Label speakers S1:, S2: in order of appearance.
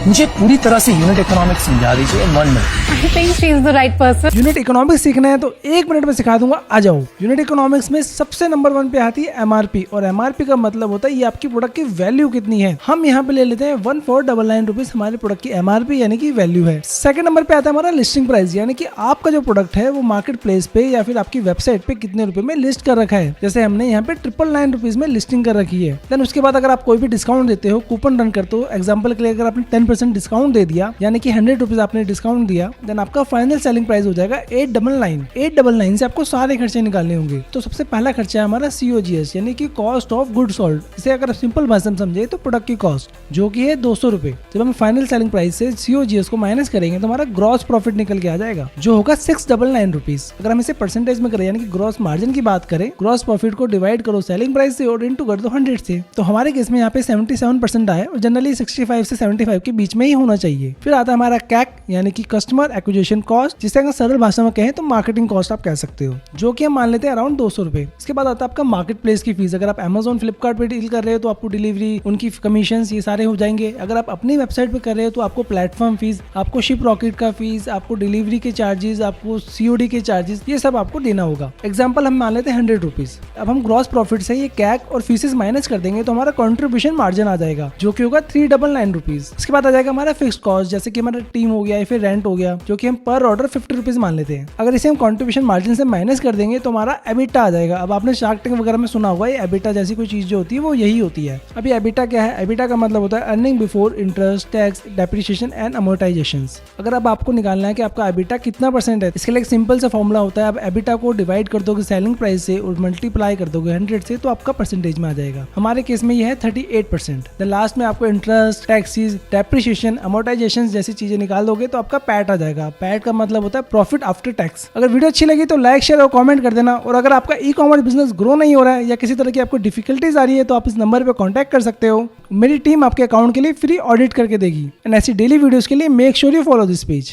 S1: मुझे पूरी तरह से यूनिट इकोनॉमिक्स समझा दीजिए 1 minute.
S2: I think she is the right person.
S3: Unit economics सीखना है तो 1 मिनट में सिखा दूंगा, आ जाओ। यूनिट इकोनॉमिक्स में सबसे नंबर 1 पे आती है एमआरपी, और एमआरपी का मतलब होता है ये आपकी प्रोडक्ट की वैल्यू कितनी है। हम यहाँ पे ले लेते हैं 1499 रुपीज हमारे प्रोडक्ट की एमआरपी यानी कि वैल्यू है। सेकंड नंबर पे आता है हमारा लिस्टिंग प्राइस, यानी कि आपका जो प्रोडक्ट है वो मार्केट प्लेस पे या फिर आपकी वेबसाइट पे कितने रुपए में लिस्ट कर रखा है। जैसे हमने यहाँ पे 999 रुपीज में लिस्टिंग कर रखी है। देन उसके बाद अगर आप कोई भी डिस्काउंट देते हो, कूपन रन करते हो, एग्जाम्पल के लिए अगर आपने 10% डिस्काउंट दे दिया यानी कि 100 रुपीज आपने डिस्काउंट दिया, देन आपका फाइनल सेलिंग प्राइस हो जाएगा 899 से आपको सारे खर्चे निकालने होंगे। तो सबसे पहला खर्चा है हमारा COGS यानी कि कॉस्ट ऑफ गुड सोल्ड। इसे अगर सिंपल भाषा में समझे तो प्रोडक्ट की कॉस्ट जो कि है 200 रुपए। जब हम फाइनल सेलिंग प्राइस से COGS को माइनस करेंगे तो हमारा ग्रॉस प्रॉफिट निकल के आ जाएगा जो होगा 699 रुपीज। अगर हम इसे परसेंटेज में करें यानी कि ग्रॉस मार्जिन की बात करें, ग्रॉस प्रॉफिट को डिवाइड करो सेलिंग प्राइस से और इनटू कर दो 100 से, तो हमारे केस में यहाँ पे 77% आए और जनरली 65 से 75 के बीच में ही होना चाहिए। फिर आता है हमारा CAC यानी कि कस्टमर एक्विजिशन कॉस्ट, जिसे अगर सरल भाषा में कहें तो मार्केटिंग कॉस्ट आप कह सकते हो, जो कि हम मान लेते हैं अराउंड 200 रुपए। इसके बाद आता है आपका मार्केट प्लेस की फीस। अगर आप Amazon फ्लिपकार्ट पे डील कर रहे हो तो आपको डिलीवरी, उनकी कमीशन ये सारे हो जाएंगे। अगर आप अपनी वेबसाइट पे कर रहे हो तो आपको प्लेटफॉर्म फीस, आपको शिप रॉकेट का फीस, आपको डिलीवरी के चार्जेस, आपको COD के चार्जेस, ये सब आपको देना होगा। एग्जाम्पल हम मान लेते हैं 100 रुपीज। अब हम ग्रॉस प्रॉफिट से ये CAC और फीसेस माइनस कर देंगे तो हमारा कॉन्ट्रीब्यूशन मार्जिन आ जाएगा जो कि होगा 399 रुपीज। इसके बाद आ जाएगा हमारा फिक्स कॉस्ट, जैसे कि हमारा टीम हो गया या फिर रेंट हो गया, जो कि हम पर ऑर्डर 50 रुपीज मान लेते हैं। अगर इसे हम कॉन्ट्रीब्यूशन मार्जिन से माइनस कर देंगे तो हमारा एबिटा आ जाएगा। अब आपने शार्क टैंक वगैरह में सुना होगा, ये एबिटा जैसी कोई चीज जो होती है वो यही होती है। अब ये एबिटा क्या है? एबिटा का मतलब होता है earning before interest, tax, depreciation and amortisation. अगर अब आपको निकालना है कि आपका एबिटा कितना परसेंट है, इसके लिए एक सिंपल सा फॉर्मूला होता है। आप एबिटा को डिवाइड कर दोगे सेलिंग प्राइस से और मल्टीप्लाई कर दोगे 100 से, तो आपका परसेंटेज में आ जाएगा। हमारे केस में ये है 38%। देन लास्ट में आपको इंटरेस्ट, टैक्सेस, डेप्रिसिएशन, अमोर्टाइजेशन जैसी चीजें निकाल दोगे तो आपका पैट आ जाएगा। पैट का मतलब होता है प्रॉफिट आफ्टर टैक्स। अगर वीडियो अच्छी लगी तो लाइक, शेयर और कमेंट कर देना। और अगर आपका ई-कॉमर्स बिजनेस ग्रो नहीं हो रहा है या किसी तरह की आपको डिफिकल्टीज आ रही है तो आप इस नंबर पे कांटेक्ट कर सकते हो। मेरी टीम आपके अकाउंट के लिए फ्री ऑडिट करके देगी। एंड ऐसी डेली वीडियोस के लिए make sure you follow this page.